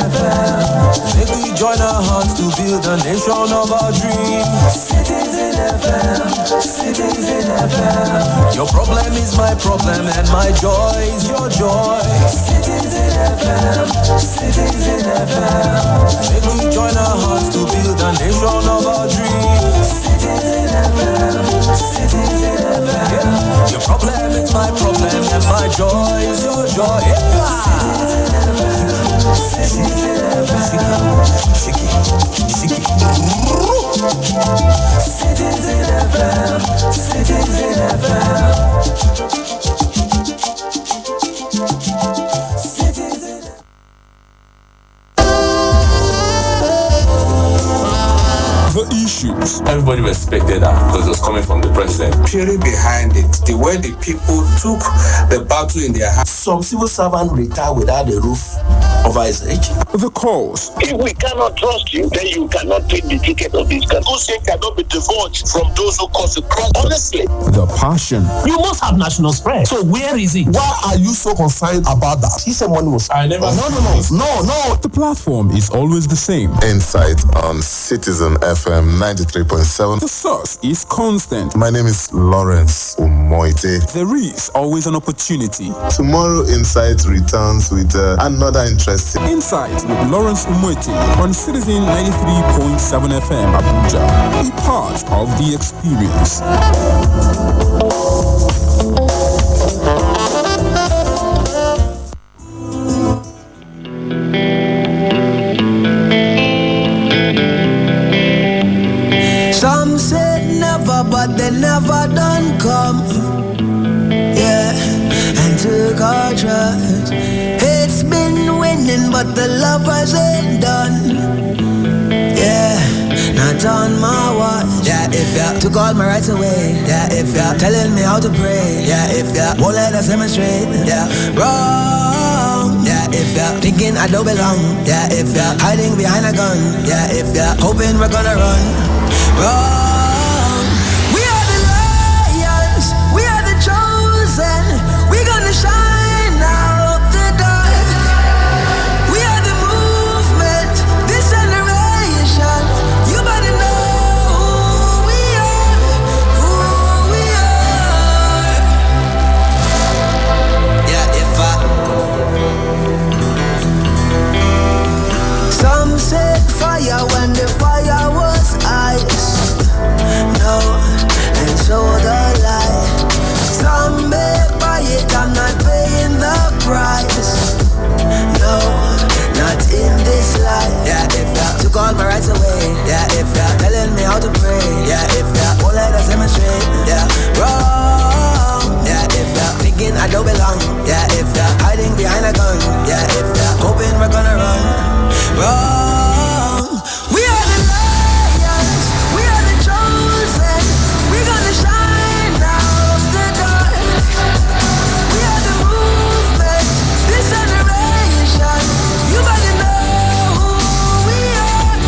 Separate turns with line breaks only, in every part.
Make we join our hearts to build a nation of our dreams. Citizen FM, Citizen FM. Your problem is my problem and my joy is your joy. Citizen FM, Citizen FM. Make we join our hearts to build a nation of our dreams. Citizen FM, Citizen FM. Your problem is my problem and my joy is your joy. Citizen FM, Citizen FM, Citizen FM.
The issues. Everybody respected that because it was coming from the president.
Theory behind it, the way the people took the battle in their hands. Some civil servant retired without a roof over his age.
The cause.
If we cannot trust you, then you cannot take the ticket of this country. Goose cannot be divulged from those who cause the crime. Honestly.
The passion.
You must have national spread. So where is it?
Why are you so concerned about that? He said money was.
I never.
No.
The platform is always the same.
Insight on Citizen FM 93.7.
The source is constant.
My name is Lawrence Umoite.
There is always an opportunity.
Tomorrow Insight returns with another interesting
Insight with Lawrence Umoite on Citizen 93.7 FM Abuja. Be part of the experience.
Some said never, but they never done come. Yeah, and took our trust. It's been winning, but the lovers ain't done. Yeah, not on my watch. Yeah, if ya took all my rights away. Yeah, if ya telling me how to pray. Yeah, if ya won't let us demonstrate. Yeah, wrong. Yeah, if ya thinking I don't belong. Yeah, if ya hiding behind a gun. Yeah, if ya hoping we're gonna run. Wrong. We are the lions. We are the chosen. We're gonna shine out the dark. We are the movement. This generation. You better know who we are. Who we are. Yeah, if some said fire when the fire was ice. No, and so the lie. Some may buy it, I'm not paying the price. No, not in this life. Yeah, if ya took all my rights away. Yeah, if ya telling me how to pray. Yeah, if ya won't let us demonstrate. Yeah, wrong. Yeah, if ya thinking I don't belong. Yeah, if ya hiding behind a gun. Yeah, if ya hoping we're gonna run. Wrong. We are the lions. We are the chosen. We're gonna shine out the dark. We are the movement. This generation. You better know who we are.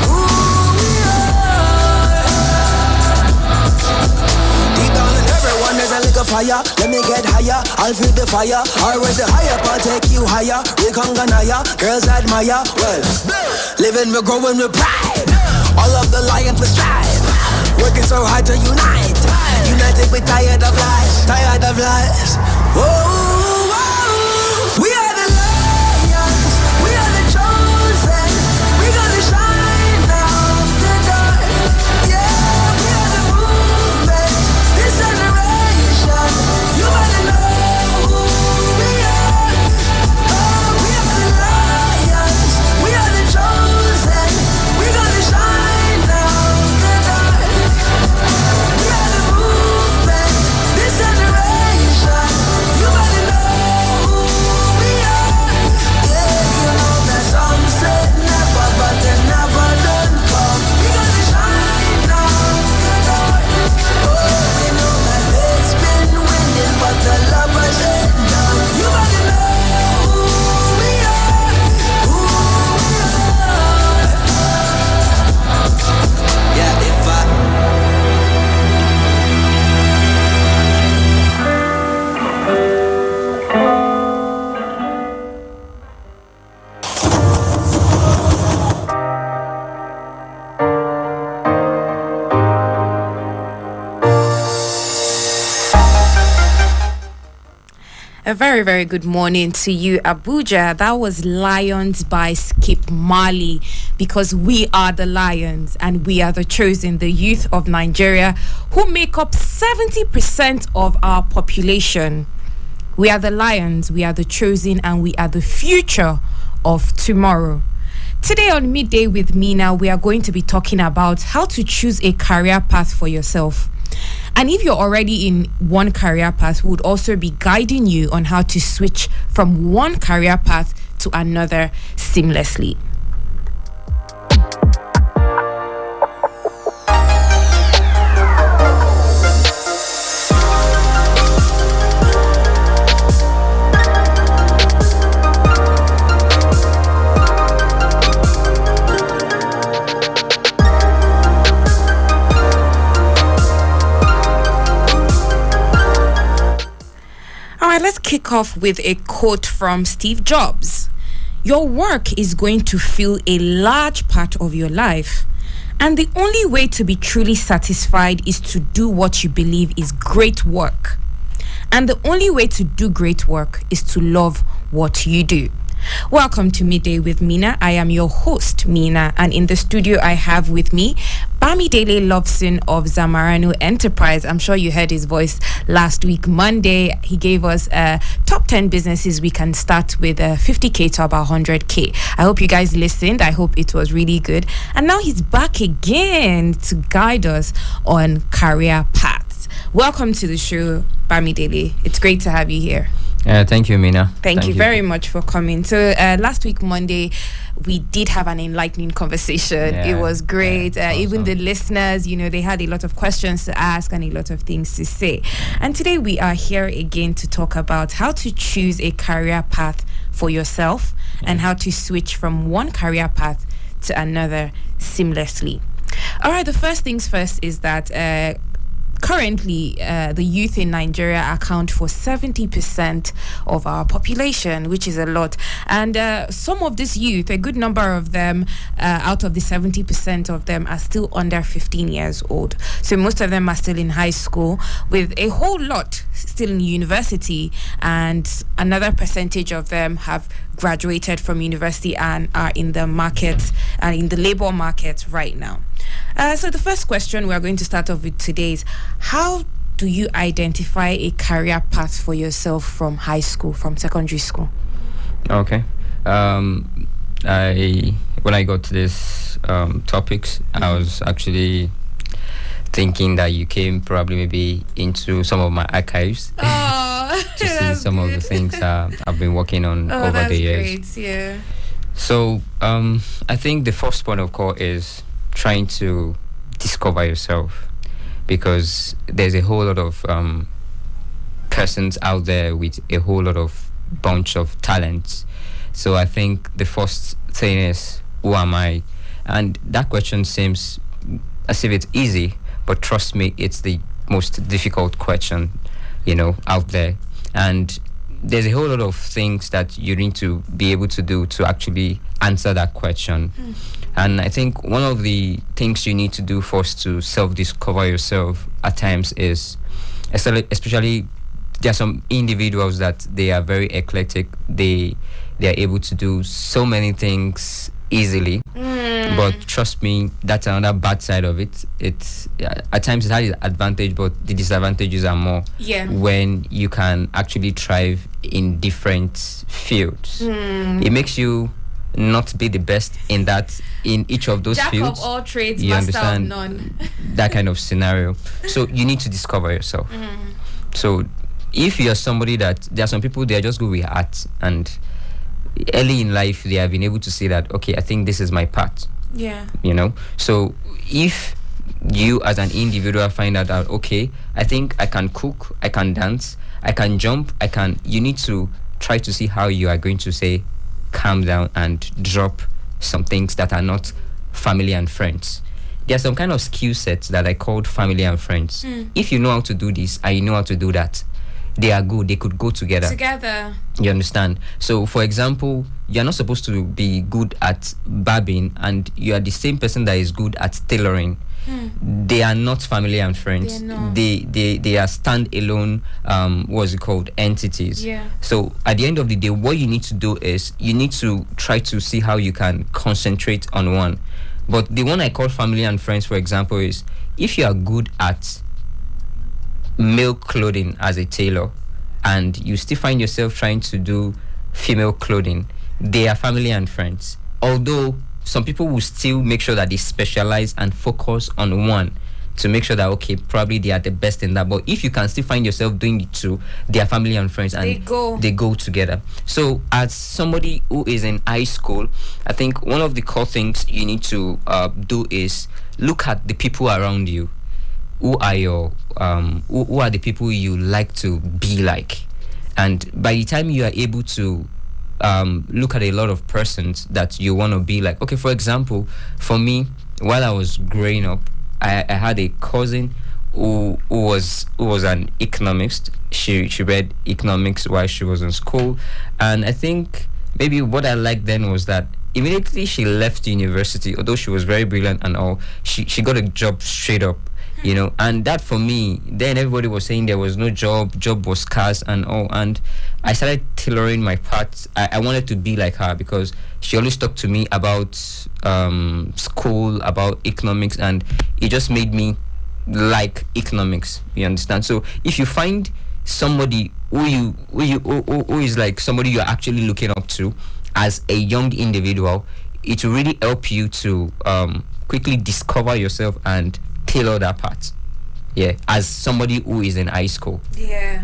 Who we are. Deep down in everyone there's a little fire. Let me get higher. I'll feel the fire. Always the higher, I'll take you higher. We Kanganaya, girls admire. Well, living, we're growing with pride. All of the lions we strive. Working so hard to unite. United, we're tired of lies. Tired of lies. Whoa, whoa. We are the lions. We are the chosen. We're gonna shine out the dark. Yeah, we are the movement. This generation. You better know who we are. Oh, we are the lions. We are the chosen. We're gonna shine out the dark. We are the movement. This generation. You better
very, very good morning to you, Abuja. That was Lions by Skip Marley, because we are the Lions and we are the chosen, the youth of Nigeria, who make up 70% of our population. We are the Lions, we are the chosen, and we are the future of tomorrow. Today on Midday with Mena, we are going to be talking about how to choose a career path for yourself. And if you're already in one career path, we would also be guiding you on how to switch from one career path to another seamlessly. Let's kick off with a quote from Steve Jobs. Your work is going to fill a large part of your life, and the only way to be truly satisfied is to do what you believe is great work. And the only way to do great work is to love what you do. Welcome to Midday with Mena. I am your host, Mena, and in the studio I have with me Bamidele Loveson of Zamarano Enterprise. I'm sure you heard his voice last week, Monday. He gave us top 10 businesses we can start with 50K to about 100K. I hope you guys listened. I hope it was really good. And now he's back again to guide us on career paths. Welcome to the show, Bamidele. It's great to have you here.
Thank you, Mena.
Thank you very much for coming. So last week, Monday, we did have an enlightening conversation. It was great. Even the listeners, they had a lot of questions to ask and a lot of things to say. And today we are here again to talk about how to choose a career path for yourself and how to switch from one career path to another seamlessly. All right, the first things first is that currently, the youth in Nigeria account for 70% of our population, which is a lot. And some of this youth, a good number of them, out of the 70% of them, are still under 15 years old. So most of them are still in high school, with a whole lot still in university, and another percentage of them have graduated from university and are in the market and in the labor market right now. So the first question we are going to start off with today is, how do you identify a career path for yourself from high school, from secondary school?
Okay. When I got to this topics, I was actually thinking that you came probably maybe into some of my archives to see some of the things I've been working on over the years.
Great, yeah.
So I think the first point of call is trying to discover yourself, because there's a whole lot of persons out there with a whole lot of bunch of talents. So I think the first thing is, who am I? And that question seems as if it's easy, but trust me, it's the most difficult question, out there. And there's a whole lot of things that you need to be able to do to actually answer that question. And I think one of the things you need to do first to self-discover yourself at times is, especially there are some individuals that they are very eclectic. They are able to do so many things easily. But trust me, that's another bad side of it. It's at times it has its advantage, but the disadvantages are more when you can actually thrive in different fields. It makes you not be the best in each of those fields.
Jack of all trades,
you
master
understand
of none.
That kind of scenario. So you need to discover yourself. So if you're somebody that, there are some people, they are just good with art, and early in life they have been able to say that, okay, I think this is my path. So if you as an individual find out that, okay, I think I can cook, I can dance, I can jump, you need to try to see how you are going to say calm down and drop some things that are not family and friends. There are some kind of skill sets that I called family and friends. If you know how to do this and you know how to do that, they are good. They could go together. You understand? So, for example, you're not supposed to be good at barbing and you are the same person that is good at tailoring. they are not family and friends. They are standalone what's it called, entities. So at the end of the day, what you need to do is you need to try to see how you can concentrate on one. But the one I call family and friends, for example, is if you are good at male clothing as a tailor and you still find yourself trying to do female clothing, they are family and friends. Although some people will still make sure that they specialize and focus on one to make sure that, okay, probably they are the best in that. But if you can still find yourself doing it too, they are family and friends, and they go together. So as somebody who is in high school, I think one of the core things you need to do is look at the people around you. Who are your who are the people you like to be like? And by the time you are able to look at a lot of persons that you want to be like, okay, for example, for me, while I was growing up, I had a cousin who was an economist. She read economics while she was in school, and I think maybe what I liked then was that immediately she left university, although she was very brilliant and all, she got a job straight up. And that for me, then everybody was saying there was no job was scarce and all, and I started tailoring my path. I wanted to be like her because she always talked to me about school, about economics, and it just made me like economics. You understand? So if you find somebody who is like somebody you're actually looking up to as a young individual, it will really help you to quickly discover yourself and tailor that part. As somebody who is in high school.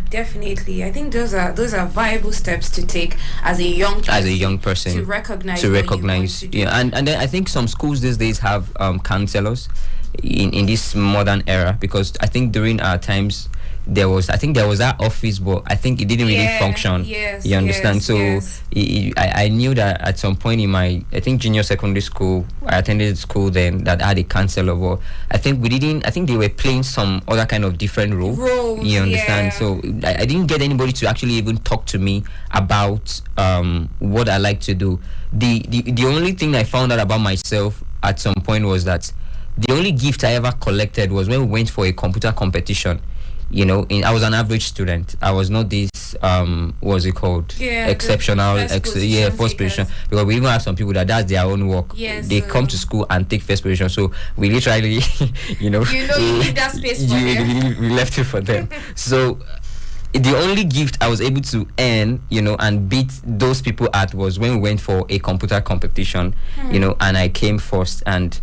Definitely. I think those are viable steps to take as a young person to recognize what you want to do.
And then I think some schools these days have counselors in this modern era, because I think during our times there was that office, but I think it didn't really function. You understand? I knew that at some point in my, I think, junior secondary school, I attended school then that had a counselor, but I think they were playing some other kind of different roles. You understand? So I didn't get anybody to actually even talk to me about what I like to do. The only thing I found out about myself at some point was that the only gift I ever collected was when we went for a computer competition. I was an average student. I was not this what's it called, exceptional, first position, because we even have some people that's their own work. They come to school and take first position, so we literally
you need that space for them.
We left it for them. So the only gift I was able to earn, and beat those people at was when we went for a computer competition, and I came first. And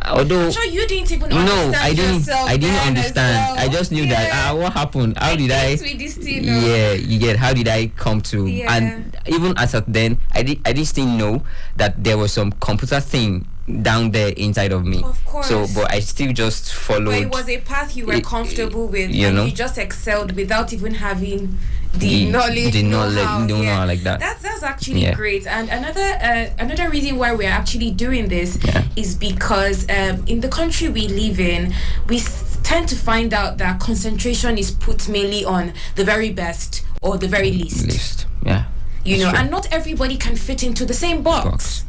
although
I'm sure you didn't even understand
I didn't understand.
Well.
I just knew that what happened. How did I? You get. How did I come to? And even as at then, I didn't still know that there was some computer thing down there inside of me.
Of course.
So, but I still just followed.
But it was a path you were comfortable with, and you just excelled without even having the knowledge, know-how
like that.
That's actually great. And another reason why we're actually doing this is because in the country we live in, we tend to find out that concentration is put mainly on the very best or the very least. And not everybody can fit into the same box.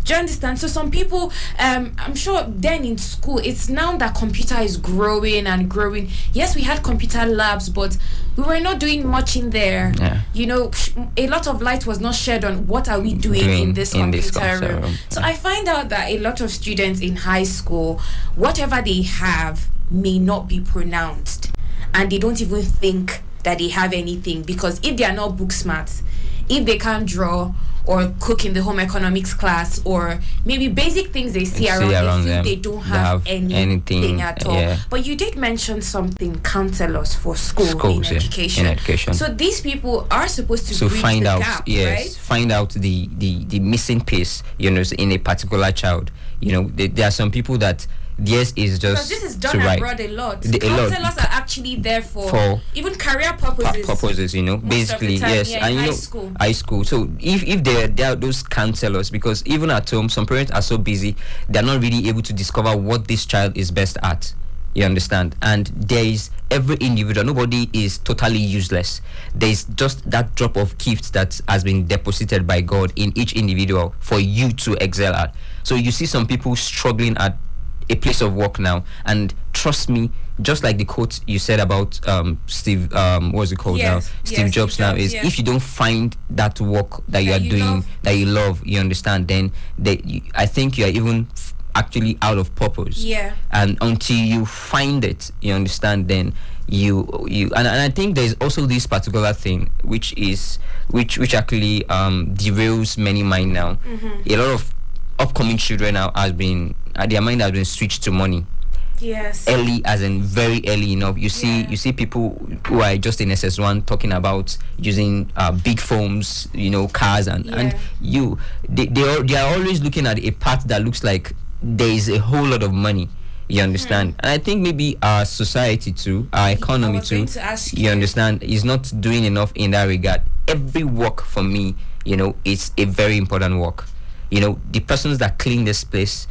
Do you understand? So some people, I'm sure then in school, it's now that computer is growing and growing. Yes, we had computer labs, but we were not doing much in there. A lot of light was not shed on what are we doing in this computer room. So I find out that a lot of students in high school, whatever they have may not be pronounced, and they don't even think that they have anything, because if they are not book smart, if they can't draw or cook in the home economics class, or maybe basic things they see around them, they don't have anything at all. But you did mention something, counselors for schools in education. So these people are supposed to bridge
find
the
out,
gap, right?
Find out the missing piece, in a particular child. There are some people that theirs is just, because
this is done abroad a lot. Counselors are actually there for even career purposes.
Basically, yes. And high school. So if there are those counselors, because even at home, some parents are so busy, they're not really able to discover what this child is best at. You understand? And there is every individual. Nobody is totally useless. There is just that drop of gift that has been deposited by God in each individual for you to excel at. So you see some people struggling at a place of work now, and trust me, just like the quote you said about Steve, what's it called now? Steve Jobs now is, if you don't find that work that you are doing that you love, you understand, then I think you are even actually out of purpose. And until you find it, you understand, then you and I think there's also this particular thing which actually derails many mind now. A lot of upcoming children now their mind has been switched to money. Early, as in very early enough. You see people who are just in SS1 talking about using big phones, cars, and they are always looking at a path that looks like there is a whole lot of money. You understand? And I think maybe our society too, our economy too, you understand, is not doing enough in that regard. Every work for me, is a very important work. The persons that clean this place,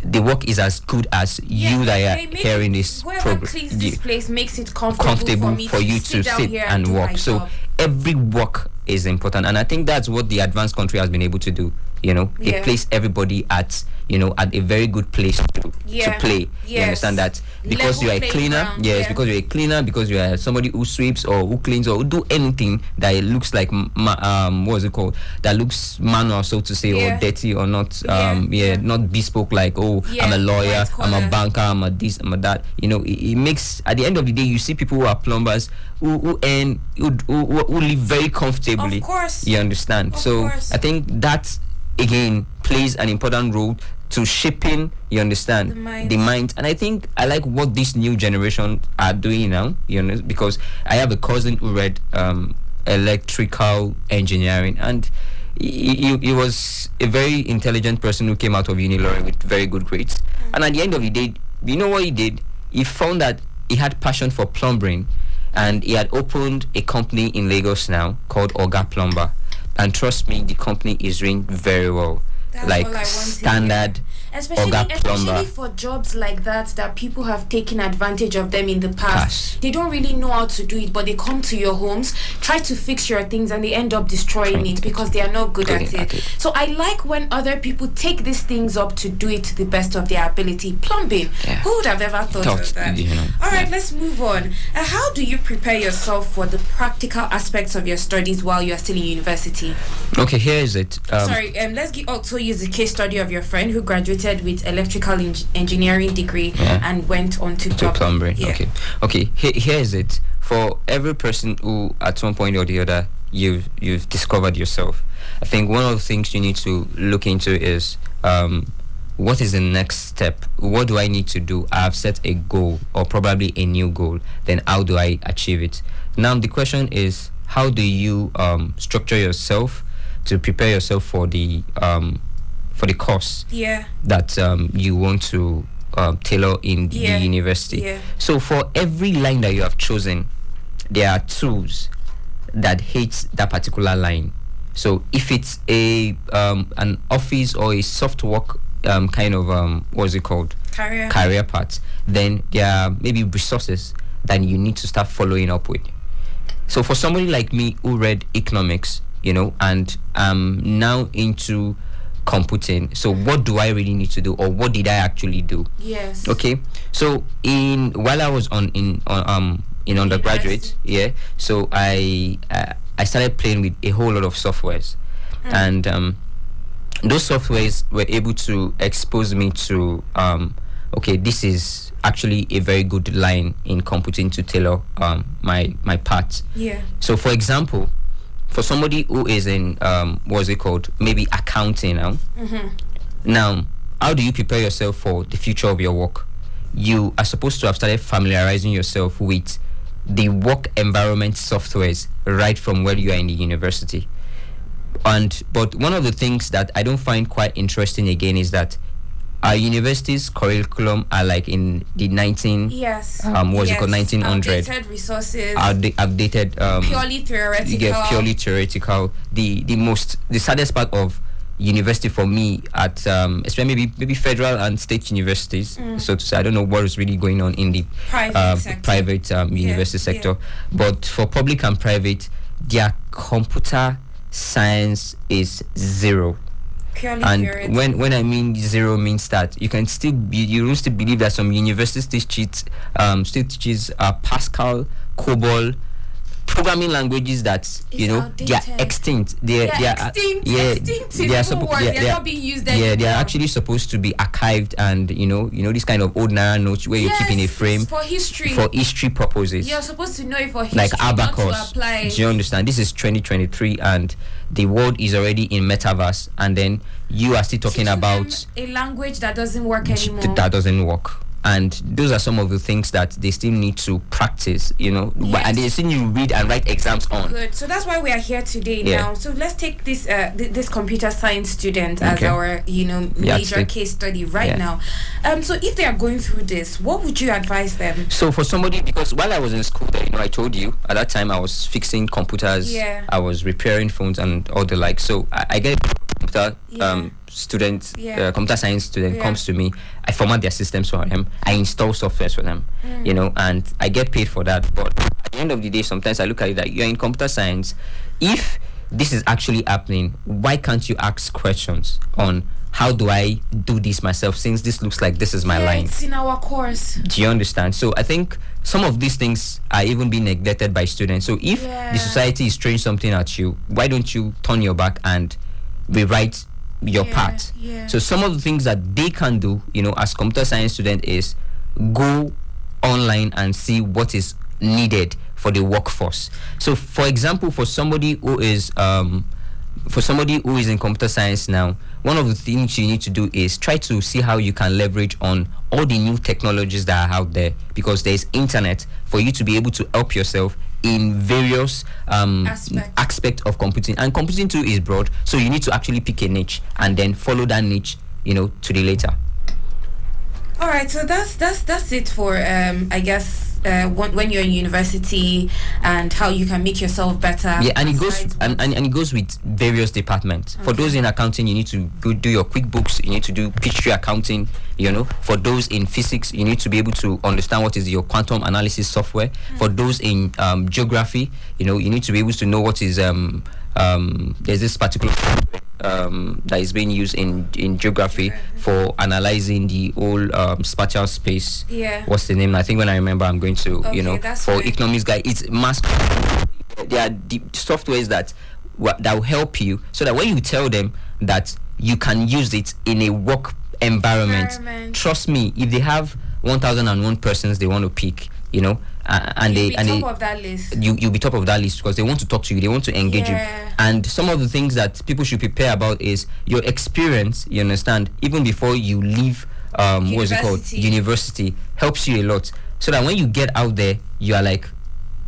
the work is as good as you that are here in this program.
Whoever cleans this place makes it comfortable
for you to sit and work. So every work is important, and I think that's what the advanced country has been able to do. They place everybody at a very good place to play. You understand that? Because you are a cleaner, because you're a cleaner, because you are somebody who sweeps or who cleans or who do anything that it looks like what is it called? That looks manual, so to say, or dirty, or not not bespoke, like I'm a lawyer, I'm a banker, I'm a this, I'm a that. It makes, at the end of the day, you see people who are plumbers who earn who live very comfortably.
Of course.
You understand? I think that again plays an important role to shaping, you understand, the mind. And I think I like what this new generation are doing now, because I have a cousin who read electrical engineering, and he was a very intelligent person who came out of Unilore with very good grades. And at the end of the day, you know what he did? He found that he had passion for plumbing, and he had opened a company in Lagos now called Oga Plumber. And trust me, the company is doing very well. That's standard
especially for jobs like that people have taken advantage of them in the past. They don't really know how to do it, but they come to your homes, try to fix your things, and they end up destroying it because they are not good at it. So I like when other people take these things up to do it to the best of their ability. Plumbing, who would have ever thought of that? All right, let's move on. How do you prepare yourself for the practical aspects of your studies while you are still in university?
Okay, here is it.
Let's also use the case study of your friend who graduated with electrical engineering degree and went on to
plumbing. Okay. Here is it. For every person who at some point or the other you've discovered yourself, I think one of the things you need to look into is what is the next step? What do I need to do? I have set a goal, or probably a new goal. Then how do I achieve it? Now the question is, how do you structure yourself to prepare yourself for the course that you want to tailor in the university. So for every line that you have chosen, there are tools that hit that particular line. So if it's an office or a soft work kind of what's it called, career path, then there are maybe resources that you need to start following up with. So for somebody like me who read economics, and now into computing, so what do I really need to do, or what did I actually do? Okay, so while I was in undergraduate, so I started playing with a whole lot of softwares, and those softwares were able to expose me to okay, this is actually a very good line in computing to tailor my path. So for example, for somebody who is in what's it called, maybe accounting now. Now, how do you prepare yourself for the future of your work? You are supposed to have started familiarizing yourself with the work environment softwares right from where you are in the university. But one of the things that I don't find quite interesting again is that our university's curriculum are like in the 1900
outdated resources,
outdated
purely theoretical.
You get purely theoretical. The saddest part of university for me at especially maybe federal and state universities, so to say, I don't know what is really going on in the private university sector, but for public and private, their computer science is zero.
Purely
And
theoretical.
when I mean zero means that you can still you will still believe that some universities still teaches Pascal, COBOL, programming languages that they are extinct. They are
extinct.
they are
not being used anymore.
Yeah, they are actually supposed to be archived, and you know this kind of old Naira notes where you keep in a frame
for
history purposes.
You're supposed to know it for history,
like abacus.
not to apply.
Do you understand? This is 2023, and the world is already in metaverse, and then you are still talking about
a language that doesn't work anymore.
That doesn't work. And those are some of the things that they still need to practice, and they still need to read and write exams on.
Good. So that's why we are here today now. So let's take this this computer science student as our major case study now. So if they are going through this, what would you advise them?
So for somebody, because while I was in school there, I told you at that time I was fixing computers, I was repairing phones and all the like. So I get computer computer science student comes to me. I format their systems for them. I install software for them, and I get paid for that. But at the end of the day, sometimes I look at it that you're in computer science. If this is actually happening, why can't you ask questions on how do I do this myself, since this looks like this is my line?
It's in our course.
Do you understand? So I think some of these things are even being neglected by students. So if the society is throwing something at you, why don't you turn your back and rewrite your part? So some of the things that they can do, as computer science student, is go online and see what is needed for the workforce. So for example, for somebody who is in computer science now, one of the things you need to do is try to see how you can leverage on all the new technologies that are out there, because there's internet for you to be able to help yourself in various aspect of computing. And computing too is broad, so you need to actually pick a niche and then follow that niche to the later.
All right, so that's it for I guess when you're in university and how you can make yourself better.
And it goes and it goes with various departments. For those in accounting, you need to go do your QuickBooks. You need to do Peachtree accounting. For those in physics, you need to be able to understand what is your quantum analysis software. For those in geography, you need to be able to know what is there's this particular that is being used in geography for analyzing the whole spatial space. What's the name? I think when I remember, I'm going to for economics guy. It's mass. There are the softwares that will help you, so that when you tell them that you can use it in a work environment, trust me, if they have 1,001 persons they want to pick, and you'll be top of that list, because they want to talk to you, they want to engage you. And some of the things that people should prepare about is your experience, you understand, even before you leave university helps you a lot, so that when you get out there, you are like,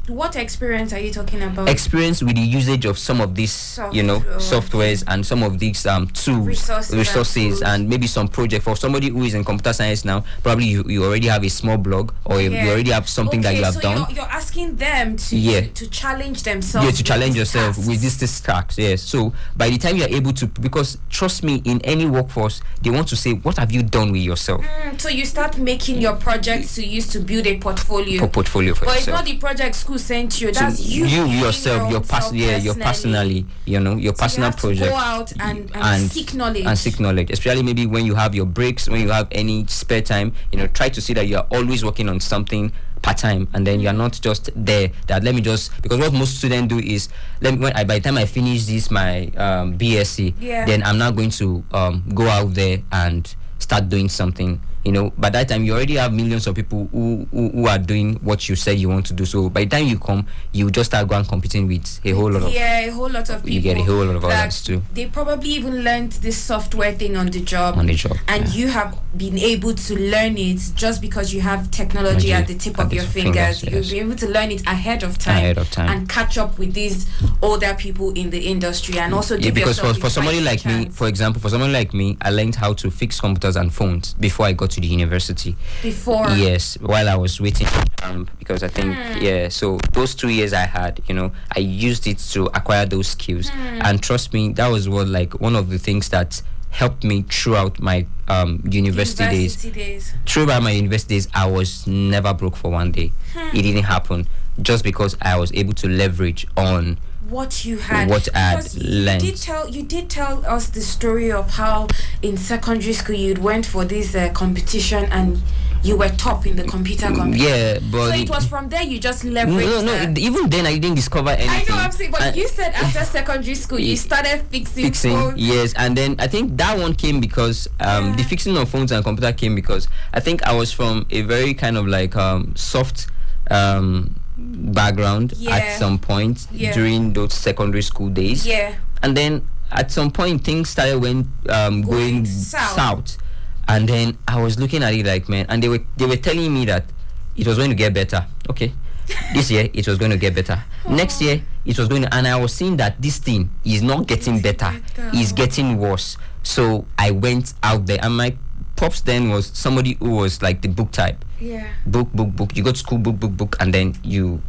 what experience are you talking about?
Experience with the usage of some of these softwares and some of these tools, resources, and maybe some project. For somebody who is in computer science now, probably you already have a small blog, or you already have something that you have done.
You're asking them to challenge themselves.
To challenge yourself with this tasks. Yes. So by the time you're able to, because trust me, in any workforce, they want to say, what have you done with yourself?
So you start making your projects to use to build a portfolio.
For yourself.
It's not the project school sent you. That's you yourself, your personally, your personal project.
Go
out and seek knowledge.
And seek knowledge, especially maybe when you have your breaks, when you have any spare time. Try to see that you are always working on something part-time, and then you're not just there that because what most students do is by the time I finish this my BSc, then I'm not going to go out there and start doing something. By that time you already have millions of people who are doing what you said you want to do. So by the time you come, you just start going competing with a whole lot of people. You get a whole lot of others too.
They probably even learned this software thing on the job. And you have been able to learn it just because you have technology at the tip of your fingers. You'll be able to learn it ahead of time and catch up with these older people in the industry, and also give
because
yourself
for somebody like me, for example, I learned how to fix computers and phones before I got to the university. Yes, while I was waiting, because I think so those 2 years I had, I used it to acquire those skills. And trust me, that was one of the things that helped me throughout my university days. Throughout my university days, I was never broke for one day. It didn't happen, just because I was able to leverage on
what you had.
What I had
Because
learned.
You did tell us the story of how in secondary school you went for this competition and you were top in the computer competition.
Yeah, but
so it was from there you just leveraged.
No. Even then I didn't discover anything.
I know I'm saying, but you said after secondary school you started fixing phones.
Yes, and then I think that one came because the fixing of phones and computer came because I think I was from a very kind of like soft background at some point during those secondary school days.
Yeah.
And then at some point things started going south. And then I was looking at it like, man, and they were telling me that it was going to get better. Okay. This year it was going to get better. Next year it was going to, and I was seeing that this thing is not getting better. It's getting worse. So I went out there, and my pops then was somebody who was like the book type.
Yeah.
Book. You go to school, book, and then you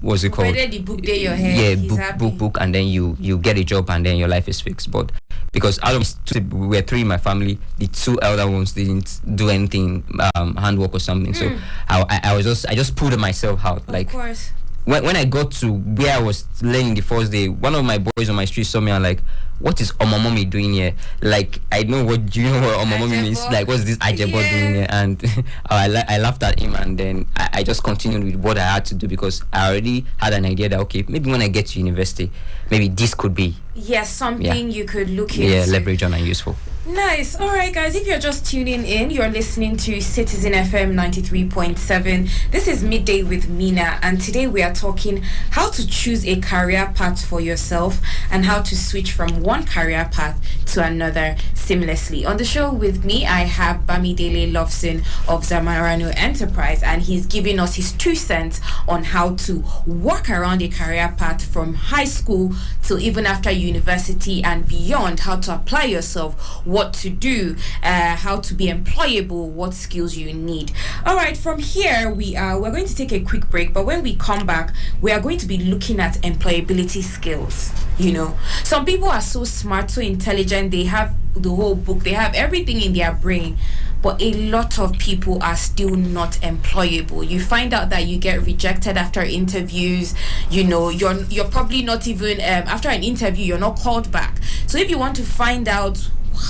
what's it called?
Whether the book day your head.
Yeah, book, and then you get a job, and then your life is fixed. But because out of we were three in my family, the two elder ones didn't do anything handwork or something. So I just pulled myself out.
Of course.
When I got to where I was laying the first day, one of my boys on my street saw me and like, what is Omamommy doing here? Like, I know what you know what Omamommy means. Like, what's this Ajebo doing here? And I laughed at him, and then I just continued with what I had to do because I already had an idea that okay, maybe when I get to university, maybe this could be
something you could look into.
Yeah, leverage on and useful.
Nice. All right, guys, if you're just tuning in, you're listening to Citizen FM 93.7. This is Midday with Mena, and today we are talking how to choose a career path for yourself and how to switch from one career path to another seamlessly. On the show with me, I have Bamidele Loveson of Zamarano Enterprise, and he's giving us his 2 cents on how to work around a career path from high school till even after university and beyond, how to apply yourself, what to do, how to be employable, what skills you need. All right, from here we're going to take a quick break, but when we come back, we are going to be looking at employability skills. You know, some people are so smart, so intelligent, they have the whole book, they have everything in their brain, but a lot of people are still not employable. You find out that you get rejected after interviews. You know, you're probably not even after an interview, you're not called back. So if you want to find out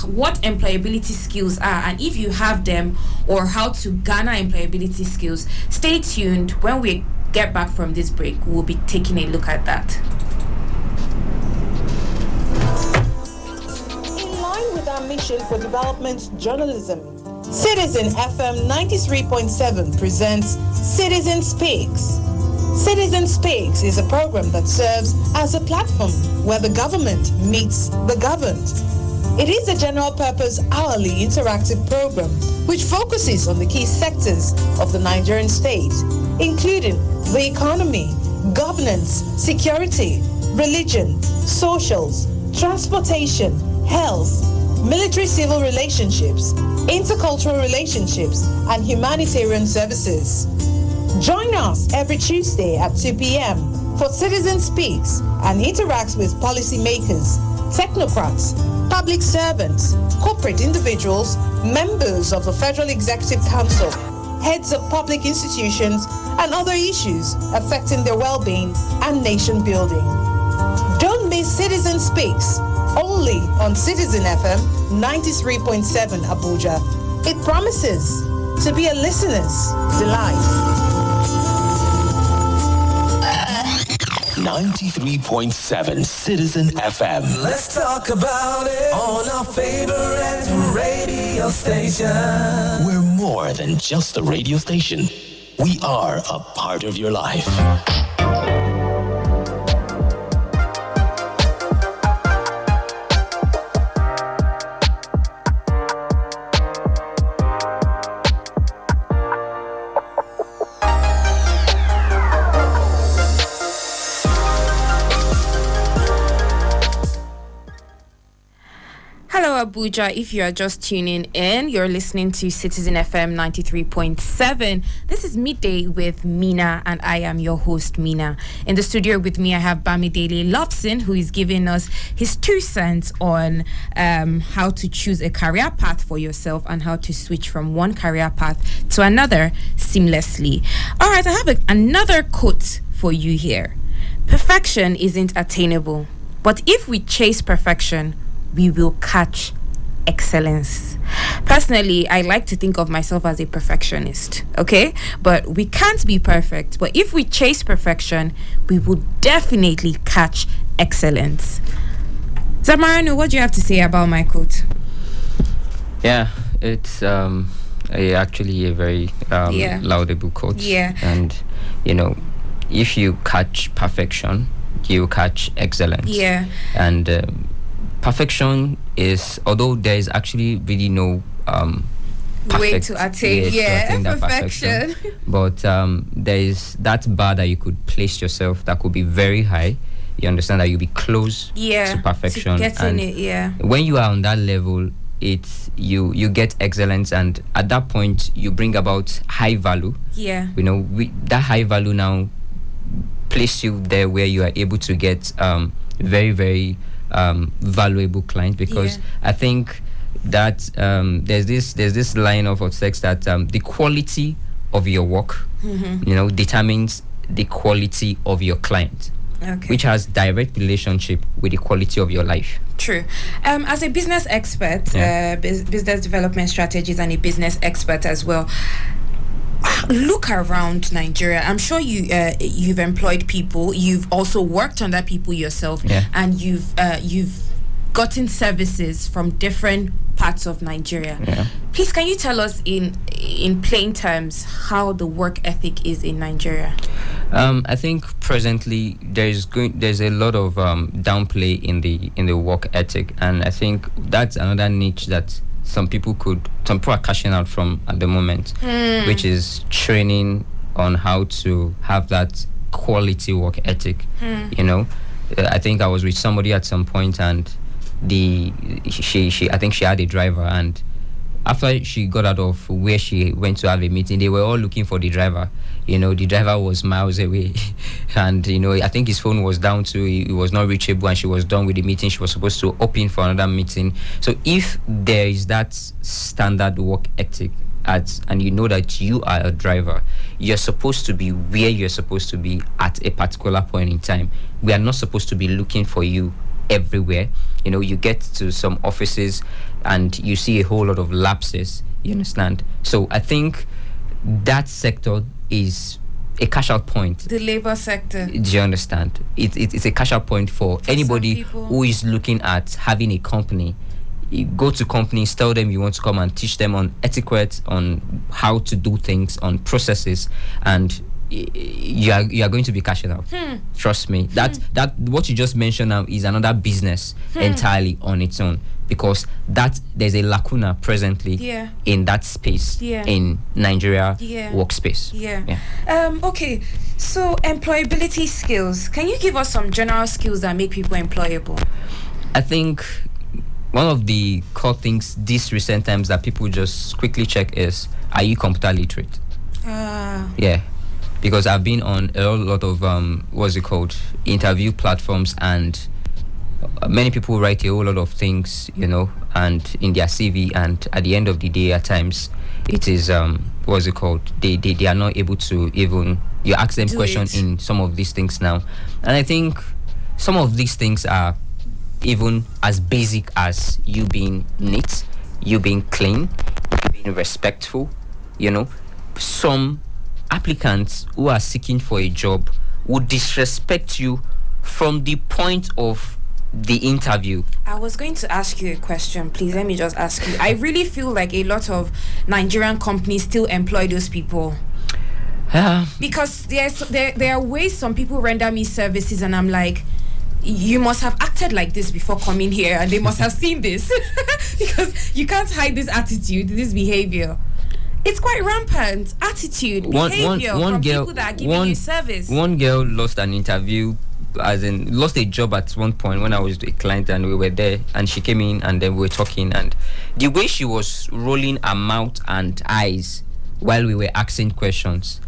what employability skills are and if you have them, or how to garner employability skills, stay tuned. When we get back from this break, we'll be taking a look at that.
In line with our mission for development journalism, Citizen FM 93.7 presents Citizen Speaks. Citizen Speaks is a program that serves as a platform where the government meets the governed. It is a general-purpose hourly interactive program which focuses on the key sectors of the Nigerian state, including the economy, governance, security, religion, socials, transportation, health, military-civil relationships, intercultural relationships, and humanitarian services. Join us every Tuesday at 2 p.m. for Citizen Speaks and interacts with policymakers, technocrats, public servants, corporate individuals, members of the Federal Executive Council, heads of public institutions, and other issues affecting their well-being and nation building. Don't miss Citizen Speaks, only on Citizen FM 93.7 Abuja. It promises to be a listener's delight.
93.7 Citizen FM.
Let's talk about it on our favorite radio station.
We're more than just a radio station. We are a part of your life.
Abuja, if you are just tuning in, you're listening to Citizen FM 93.7. This is Midday with Mena, and I am your host, Mena. In the studio with me, I have Bamidele Loveson, who is giving us his 2 cents on how to choose a career path for yourself and how to switch from one career path to another seamlessly. All right, I have another quote for you here. Perfection isn't attainable, but if we chase perfection, we will catch excellence. Personally, I like to think of myself as a perfectionist, okay? But we can't be perfect. But if we chase perfection, we will definitely catch excellence. Zamarano, what do you have to say about my quote?
Yeah, it's actually a very laudable quote.
Yeah.
And, if you catch perfection, you catch excellence.
Yeah.
And perfection is, although there is actually really no
way to attain
that perfection, but there is that bar that you could place yourself that could be very high. You understand that you'll be close to perfection.
To getting it,
when you are on that level, it's you get excellence, and at that point you bring about high value. That high value now place you there where you are able to get very, very valuable clients, because I think that there's this line of text that the quality of your work determines the quality of your client, which has direct relationship with the quality of your life.
True. As a business expert, business development strategist, and a business expert as well, look around Nigeria. I'm sure you've employed people. You've also worked under people yourself, and you've gotten services from different parts of Nigeria. Please, can you tell us in plain terms how the work ethic is in Nigeria?
I think presently there's a lot of downplay in the work ethic, and I think that's another niche that some people are cashing out from at the moment, which is training on how to have that quality work ethic. I think I was with somebody at some point, and I think she had a driver, and after she got out of where she went to have a meeting, they were all looking for the driver. The driver was miles away, and I think his phone was down too. He was not reachable, and she was done with the meeting. She was supposed to open for another meeting. So if there is that standard work ethic and you know that you are a driver, you're supposed to be where you're supposed to be at a particular point in time. We are not supposed to be looking for you everywhere. You get to some offices and you see a whole lot of lapses. You understand? So I think that sector is a cash out point.
The labor sector.
Do you understand? It's a cash out point for anybody who is looking at having a company. You go to companies, tell them you want to come and teach them on etiquette, on how to do things, on processes, and you are going to be cashing out. Trust me. That what you just mentioned now is another business entirely on its own, because there's a lacuna presently in that space in Nigeria workspace.
Okay, so employability skills. Can you give us some general skills that make people employable?
I think one of the core things these recent times that people just quickly check is, are you computer literate? Because I've been on a lot of interview platforms, and many people write a whole lot of things, and in their CV, and at the end of the day, at times, it is they are not able to even, you ask them questions in some of these things now, and I think some of these things are even as basic as you being neat, you being clean, you being respectful. Some applicants who are seeking for a job would disrespect you from the point of the interview.
I was going to ask you a question. Please, let me just ask you. I really feel like a lot of Nigerian companies still employ those people. Because there are ways some people render me services, and I'm like, you must have acted like this before coming here, and they must have seen this. Because you can't hide this attitude, this behavior. It's quite rampant. Attitude, behavior from people that are giving you service.
One girl lost an interview, lost a job at one point when I was a client and we were there, and she came in and then we were talking, and the way she was rolling her mouth and eyes while we were asking questions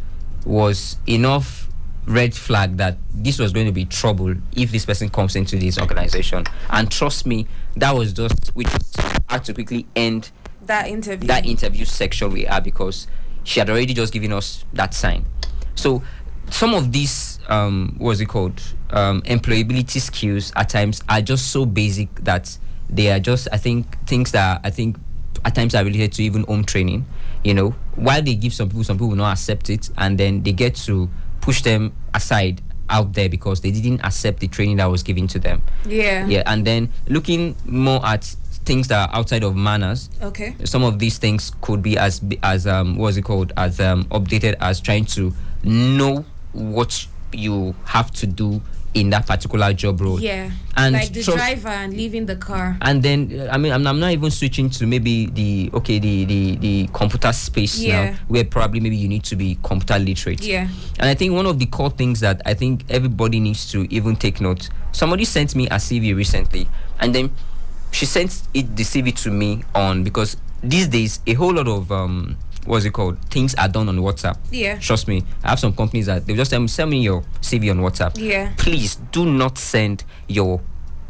was enough red flag that this was going to be trouble if this person comes into this organization. And trust me, we just had to quickly end that interview section we had, because she had already just given us that sign. So some of these employability skills at times are just so basic that they are just, I think, things that I think at times are related to even home training. While they give some people will not accept it, and then they get to push them aside out there because they didn't accept the training that was given to them. Yeah, and then looking more at things that are outside of manners.
Okay.
Some of these things could be as what's it called, as updated as trying to know what you have to do in that particular job role.
Yeah.
And
like the driver and leaving the car.
And then I'm not even switching to maybe the computer space now, where probably maybe you need to be computer literate.
Yeah.
And I think one of the core things that I think everybody needs to even take note. Somebody sent me a CV recently, and then she sent the CV to me because these days a whole lot of things are done on WhatsApp.
Yeah.
Trust me, I have some companies that they just send me your CV on WhatsApp.
Yeah.
Please do not send your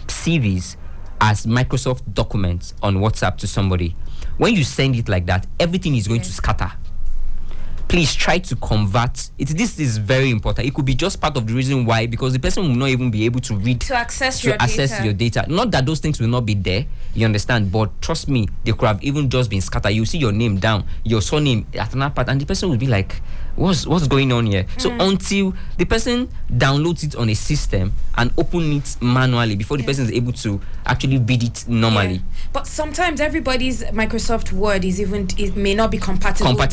CVs as Microsoft documents on WhatsApp to somebody. When you send it like that, everything is going to scatter. Please try to convert it. This is very important. It could be just part of the reason why, because the person will not even be able to read
to access
your
data.
data. Not that those things will not be there, you understand, but trust me, they could have even just been scattered. You see your name down, your surname at another part, and the person will be like, what's going on here? So until the person downloads it on a system and open it manually before the person is able to actually read it normally.
But sometimes everybody's Microsoft Word it may not be compatible with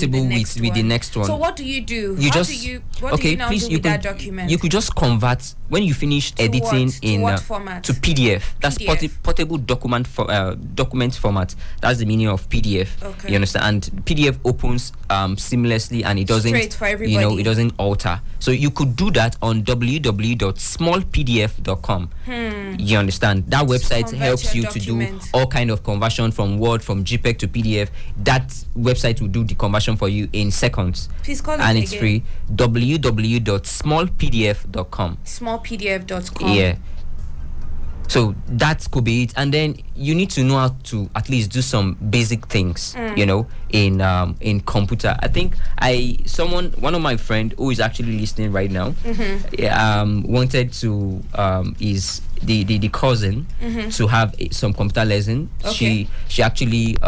the next one. So what do you do? What do you now do with that document?
You could just convert when you finish editing
in what format?
To PDF. That's portable document format. That's the meaning of PDF.
Okay.
You understand? And PDF opens seamlessly, and it doesn't
straight for everybody.
It doesn't alter. So you could do that on www.smallpdf.com. You understand? That website helps you to do all kind of conversion from Word, from JPEG to PDF. That website will do the conversion for you in seconds.
Please call
and
it
it's
again.
free. www.smallpdf.com.
Smallpdf.com.
Yeah. So that could be it, and then you need to know how to at least do some basic things, in computer. I think one of my friend who is actually listening right now, wanted to is the cousin to have some computer lesson.
Okay.
She actually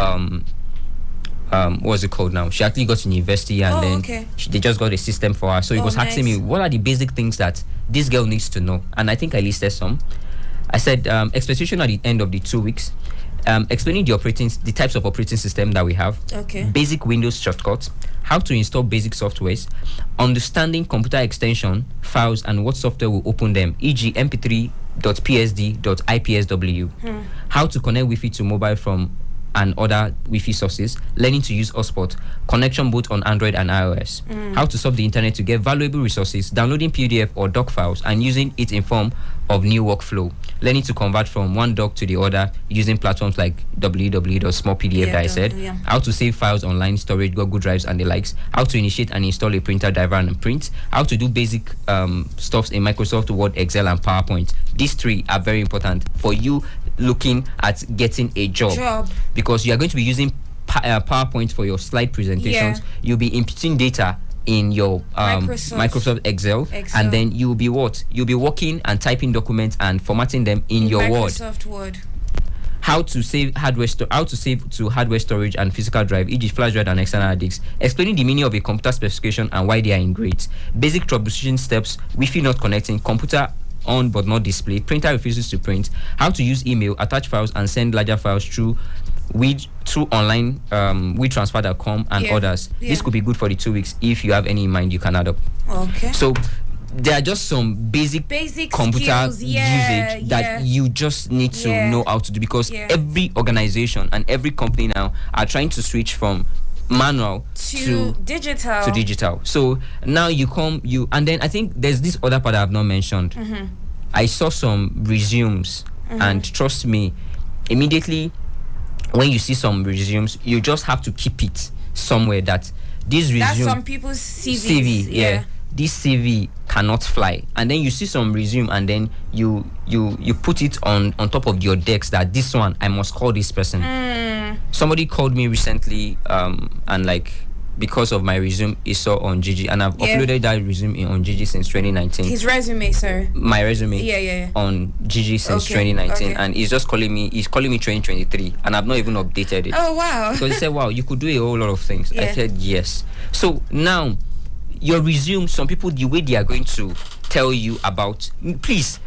what's it called now? She actually got to university, and they just got a system for her. So he was asking me, what are the basic things that this girl needs to know? And I think I listed some. I said expectation at the end of the 2 weeks, explaining the types of operating system that we have, basic Windows shortcuts, how to install basic softwares, understanding computer extension files and what software will open them, e.g. mp3.psd.ipsw, how to connect Wi-Fi to mobile from and other Wi-Fi sources, learning to use hotspot, connection both on Android and iOS, how to surf the internet to get valuable resources, downloading PDF or doc files and using it in form of new workflow, learning to convert from one doc to the other using platforms like www.smallpdf that I said, how to save files online, storage, Google Drives and the likes, how to initiate and install a printer driver and print, how to do basic stuffs in Microsoft Word, Excel and PowerPoint. These three are very important for you looking at getting a job. Because you are going to be using PowerPoint for your slide presentations. You'll be inputting data in your Microsoft Excel, and then you'll be working and typing documents and formatting them in your
Microsoft Word.
How to save to hardware storage and physical drive, e.g. flash drive and external hard disks, explaining the meaning of a computer specification and why they are in grades, basic troubleshooting steps, Wi-Fi not connecting, computer on but not display, printer refuses to print, how to use email, attach files and send larger files through online WeTransfer.com and others. This could be good for the 2 weeks. If you have any in mind, you can add up.
Okay.
So there are just some basic computer
skills,
usage that you just need to know how to do, because every organization and every company now are trying to switch from manual to digital. So now and then I think there's this other part I've not mentioned. I saw some resumes, and trust me, immediately when you see some resumes, you just have to keep it somewhere that this resume.
That's some people's CVs.
This CV cannot fly. And then you see some resume, and then you put it on top of your decks that this one I must call this person. Somebody called me recently, and like because of my resume he saw on Gigi, and I've uploaded that resume on Gigi since 2019.
His resume, sir.
My resume.
Yeah.
On Gigi since 2019, and he's calling me 2023, and I've not even updated it.
Oh wow!
Because he said, "Wow, you could do a whole lot of things." I said, "Yes." So now, your resume. Some people, the way they are going to tell you about, please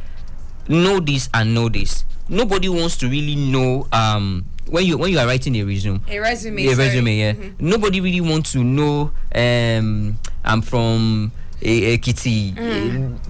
know this and know this. Nobody wants to really know when you are writing a resume, nobody really wants to know I'm from Ekiti.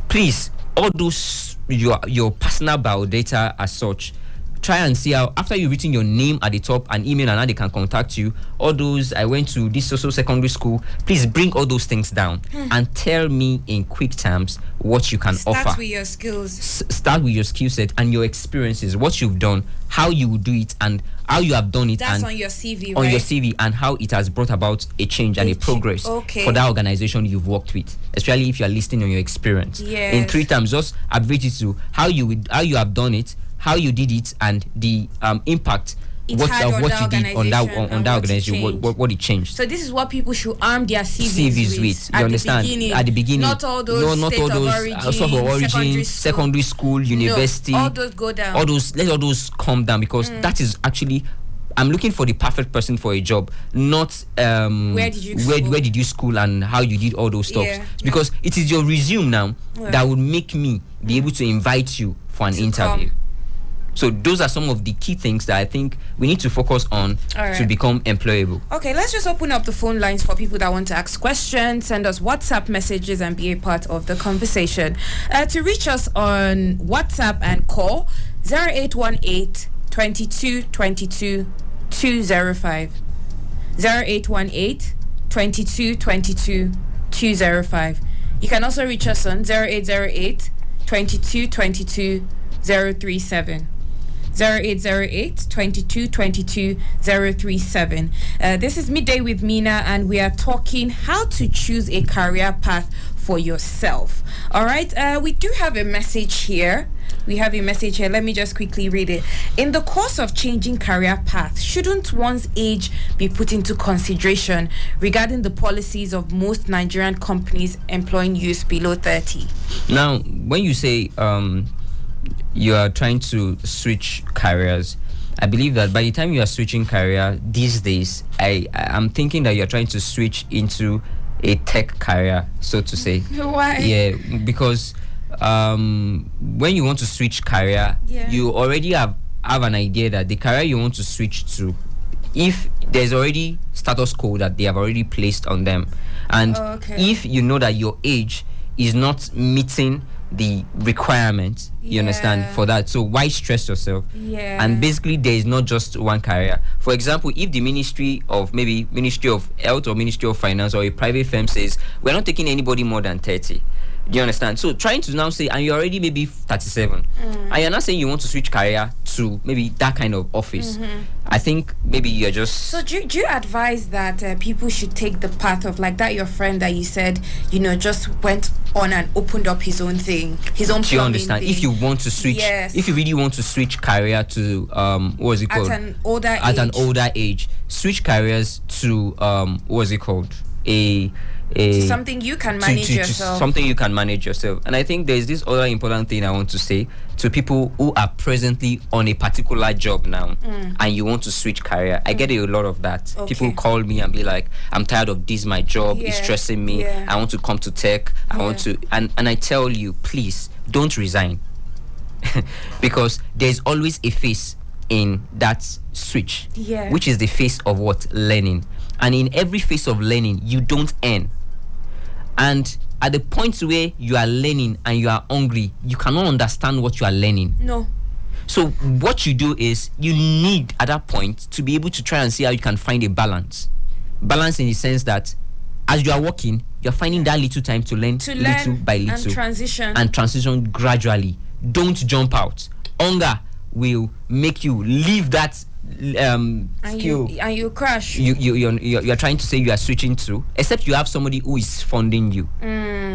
Please, all those your personal biodata as such, try and see how, after you've written your name at the top and email and how they can contact you, all those I went to this social secondary school, please bring all those things down and tell me in quick terms what you can offer.
Start with your skills.
Start with your skill set and your experiences, what you've done, how you will do it, and how you have done it.
That's
and
on your CV,
on
right?
your CV, and how it has brought about a change and a progress for that organization you've worked with, especially if you are listing on your experience.
Yes.
In 3 terms, just abbreviate it to how you have done it, how you did it, and the impact what you did on that organization, what it changed.
So this is what people should arm their CVs with.
You understand? At the beginning,
not all those state of origin,
secondary school, university.
No, all those go down.
Let all those come down, because that is actually, I'm looking for the perfect person for a job, not where did you school and how you did all those stuff. Because it is your resume now that would make me be able to invite you for an interview. So those are some of the key things that I think we need to focus on to become employable.
Okay, let's just open up the phone lines for people that want to ask questions, send us WhatsApp messages and be a part of the conversation. To reach us on WhatsApp and call 0818 22 22 205. 0818 22 22 205. You can also reach us on 0808 22 22 037. 0808 22 22 037. This is Midday with Mena, and we are talking how to choose a career path for yourself. All right, we do have a message here. Let me just quickly read it. In the course of changing career path, shouldn't one's age be put into consideration regarding the policies of most Nigerian companies employing youth below 30?
Now, when you say you are trying to switch careers, I believe that by the time you are switching career these days, I'm thinking that you're trying to switch into a tech career, so to say.
Why?
Yeah, because when you want to switch career, you already have an idea that the career you want to switch to, if there's already status quo that they have already placed on them, and if you know that your age is not meeting the requirements, you understand, for that, so why stress yourself? And basically there is not just one career. For example, if the Ministry of Health or Ministry of Finance or a private firm says we're not taking anybody more than 30, do you understand? So trying to now say, and you're already maybe 37, and you're not saying you want to switch career to maybe that kind of office, I think maybe you're just...
So do you advise that people should take the path of, like that your friend that you said, just went on and opened up his own thing, his own...
Do you understand? Thing. If you want to switch, if you really want to switch career to what is it called? At an older age, switch careers to what is it called?
To something you can manage yourself.
To something you can manage yourself. And I think there's this other important thing I want to say to people who are presently on a particular job now and you want to switch career. I get a lot of that. People call me and be like, I'm tired of this, my job is stressing me. I want to come to tech. I want to, and I tell you, please don't resign. Because there's always a phase in that switch, which is the phase of what? Learning. And in every phase of learning, you don't earn. And at the point where you are learning and you are hungry, you cannot understand what you are learning.
No.
So what you do is you need at that point to be able to try and see how you can find a balance. Balance in the sense that as you are working, you're finding that little time to learn little by little. And transition gradually. Don't jump out. Hunger will make you leave that skill,
and you crash.
You're trying to say you are switching to, except you have somebody who is funding you.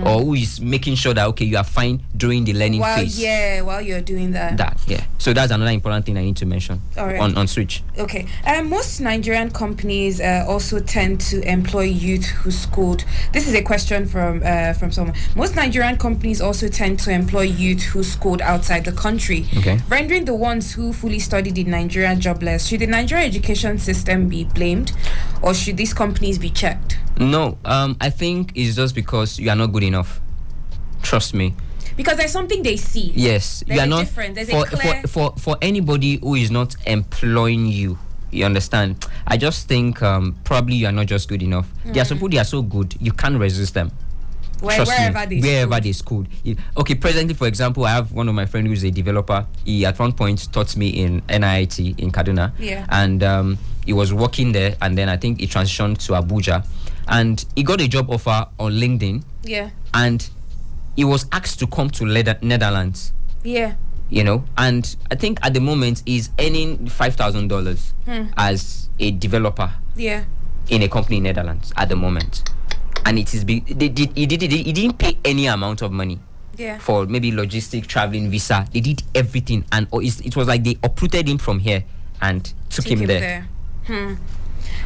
or who is making sure that you are fine during the learning phase.
While you're doing that.
So that's another important thing I need to mention.
All right.
on switch.
Okay. Most Nigerian companies also tend to employ youth who schooled. This is a question from someone. Most Nigerian companies also tend to employ youth who schooled outside the country, rendering the ones who fully studied in Nigeria jobless. Should the Nigerian education system be blamed, or should these companies be checked?
No, I think it's just because you are not good enough. Trust me.
Because there's something they see.
Yes,
there's
you are not
different. There's a clear...
for anybody who is not employing you. You understand? I just think probably you are not just good enough. There are some people, they are so good you can't resist them. Wherever they schooled. Okay, presently, for example, I have one of my friends who's a developer. He at one point taught me in NIT in Kaduna, and he was working there, and then I think he transitioned to Abuja, and he got a job offer on LinkedIn. And he was asked to come to Netherlands. And I think at the moment he's earning $5,000 as a developer in a company in Netherlands at the moment. And it is he didn't pay any amount of money for maybe logistic, traveling, visa. They did everything, and it was like they uprooted him from here and took him there.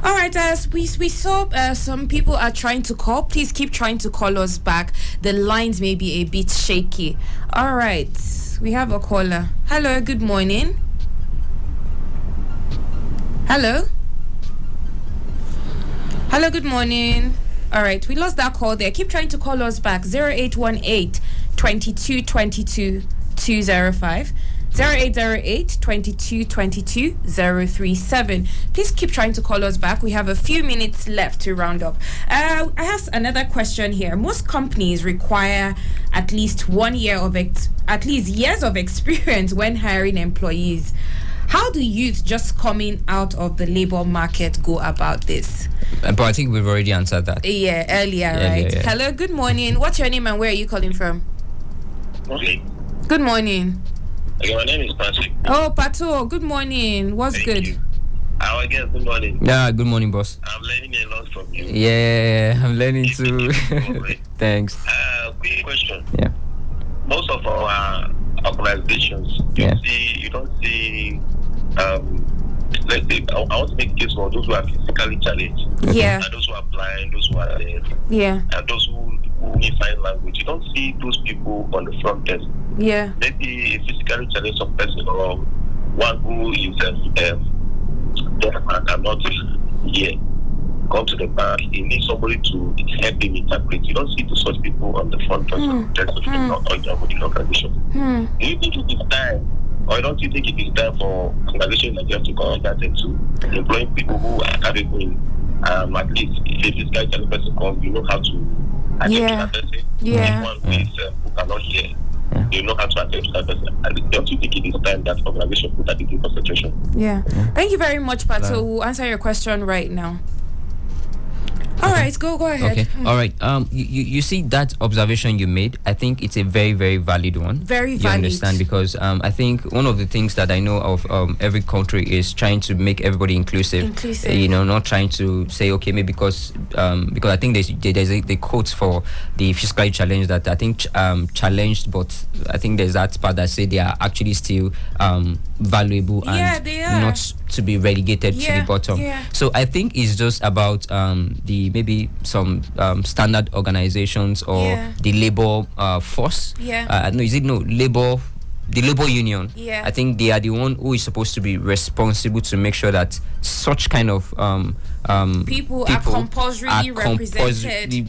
All right, as we saw, some people are trying to call. Please keep trying to call us back. The lines may be a bit shaky. All right, we have a caller. Hello, good morning. Hello, good morning. All right, we lost that call there. Keep trying to call us back. 0818 22 22 205. 0808 22 22 037. Please keep trying to call us back. We have a few minutes left to round up. I have another question here. Most companies require at least 1 year of years of experience when hiring employees. How do youth just coming out of the labor market go about this?
But I think we've already answered that.
Earlier, right? Yeah. Hello, good morning. What's your name and where are you calling from?
Okay.
Good morning.
Okay, my name is Patrick.
Oh, Pato, good morning. What's
Thank
good?
You. Again, good morning.
Yeah, good morning, boss.
I'm learning a lot from you.
Yeah, I'm learning too. Thanks.
Quick question.
Yeah.
Most of our organizations, you don't see let's say I want to make a case for those who are physically challenged.
Yeah.
And those who are blind, those who are deaf.
Yeah.
And those who need sign language. You don't see those people on the front desk.
Yeah.
Maybe a physically challenged person or one who is deaf and cannot hear. Come to the back, he needs somebody to help him interpret. You don't see such people on the front desk of the organization. Do you think it is time, or don't you think it is time for organizations like yours to come that into employing people who are capable? At least if this guy can person come, you know how to attend to that person. One who cannot hear, you know how to attend to that person. Don't you think it is time that organization put that into concentration?
Thank you very much, Pato. We'll answer your question right now. All right, go ahead.
Okay. All right. You see that observation you made? I think it's a very, very valid one.
Very valid.
You understand? Because I think one of the things that I know of every country is trying to make everybody inclusive. Not trying to say maybe because I think there's the quotes for the physically challenged that I think challenged, but I think there's that part that say they are actually still valuable and not to be relegated to the bottom. So I think it's just about the maybe some standard organizations or the labor force. The labor union. I think they are the one who is supposed to be responsible to make sure that such kind of
people are compulsorily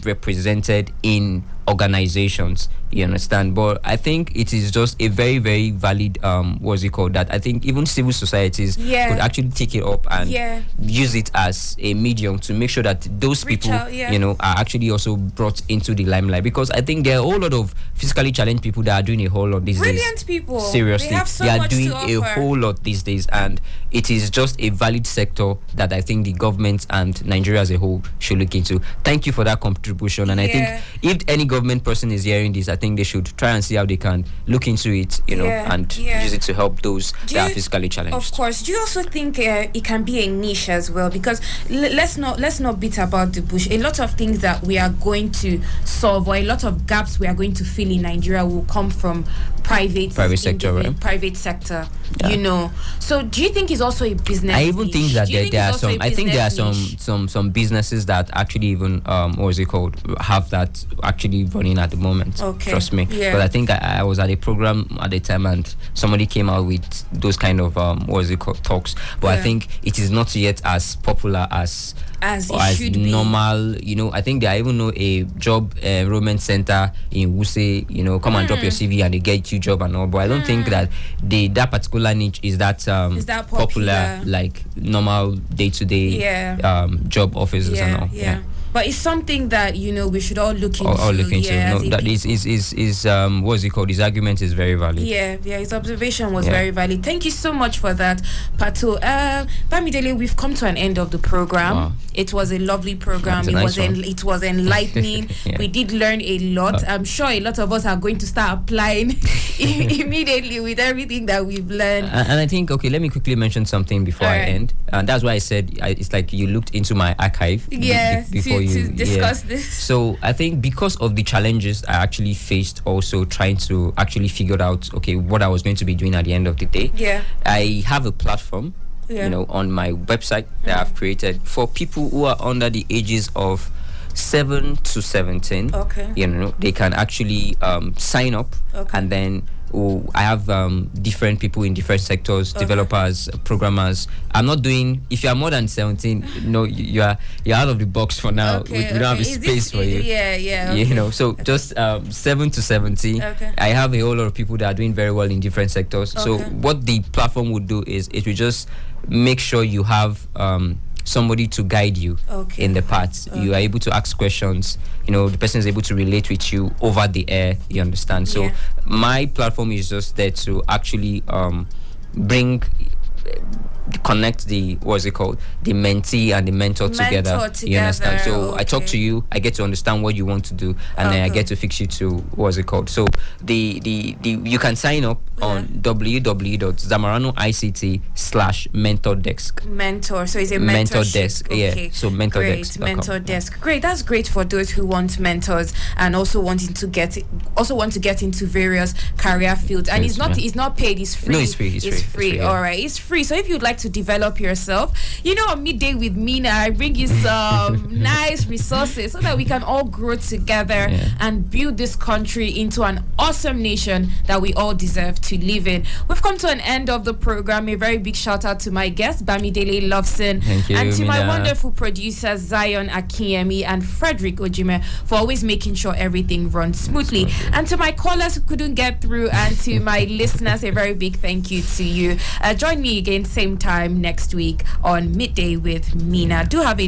represented in organizations. You understand? But I think it is just a very, very valid that I think even civil societies could actually take it up and use it as a medium to make sure that those people are actually also brought into the limelight, because I think there are a whole lot of physically challenged people that are doing a whole lot these days.
Brilliant people.
Seriously, they are doing a whole lot these days, and it is just a valid sector that I think the government and Nigeria as a whole should look into. Thank you for that contribution, and I think if any government person is hearing this, I think they should try and see how they can look into it, and use it to help those that are physically challenged.
Of course. Do you also think it can be a niche as well? Because let's not beat about the bush. A lot of things that we are going to solve, or a lot of gaps we are going to fill in Nigeria, will come from private sector, right? Private sector. So do you think it's also a business? I
even think that there are some. I think there are some businesses that actually even have that actually running at the moment.
Okay.
Trust me. Yeah. But I think I was at a program at the time and somebody came out with those kind of talks. But I think it is not yet as popular as
it should
normal. I think there are even a job enrollment center in Wuse. Come and drop your CV and they get you job and all. But I don't think that that particular niche is that popular like normal day-to-day job offices and all. Yeah.
But it's something that we should all look into.
That is what's it called? His argument is very valid.
His observation was very valid. Thank you so much for that, Pato. Bamidele, we've come to an end of the program. Wow. It was a lovely program. It was enlightening. We did learn a lot. I'm sure a lot of us are going to start applying immediately with everything that we've learned.
And I think, let me quickly mention something before I end. And that's why I said it's like you looked into my archive before
to discuss this.
So I think because of the challenges I actually faced, also trying to actually figure out what I was going to be doing at the end of the day. I have a platform on my website that I've created for people who are under the ages of 7 to 17. They can actually sign up, and then I have different people in different sectors, developers, programmers. I'm not doing, if you are more than 17, you're out of the box for now. We don't have a space for you. So just 7 to 70. I have a whole lot of people that are doing very well in different sectors. So what the platform would do is it will just make sure you have somebody to guide you in the path. You are able to ask questions. The person is able to relate with you over the air. You understand? So my platform is just there to actually connect the mentee and the mentor together. You understand? So I talk to you, I get to understand what you want to do, and then I get to fix you to So you can sign up on www.zamaranoict.com/mentor desk.
Mentor. So it's a
mentor desk. So mentor desk.
Mentor desk. Great. That's great for those who want mentors and also want to get into various career fields. And it's not paid. It's free.
No, it's free.
It's free. All right. It's free. So if you'd like to develop yourself, on Midday with Mena, I bring you some nice resources so that we can all grow together and build this country into an awesome nation that we all deserve to live in. We've come to an end of the program. A very big shout out to my guest, Bamidele Loveson, and to my wonderful producers, Zion Akinyemi and Frederick Ojime, for always making sure everything runs smoothly. And to my callers who couldn't get through, and to my listeners, a very big thank you to you. Join me again same time next week on Midday with Mena. Do have a